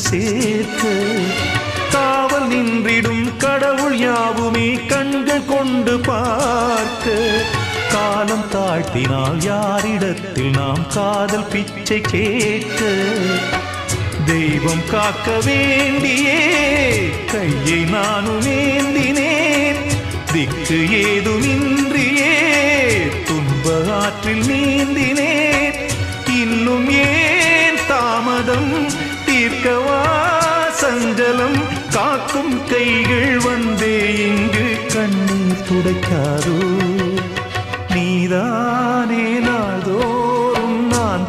சேர்க்க காவல் நின்றிடும் கடவுள் யாவுமே கண்கள் கொண்டு பார்க்க காலம் தாழ்த்தினால் யாரிடத்தில் நாம் காதல் பிச்சை கேட்க தெய்வம் காக்க வேண்டியே கையை நானும் ஏந்தினேன் திக்கு ஏதுமின்றியே துன்ப ஆற்றில் நீந்தினேன் இன்னும் ஏன் தாமதம் தீர்க்கவா சஞ்சலம் காக்கும் கைகள் வந்தே இங்கு கண்ணீர் துடைக்காதோ நீதானே நாள்தோறும் நான்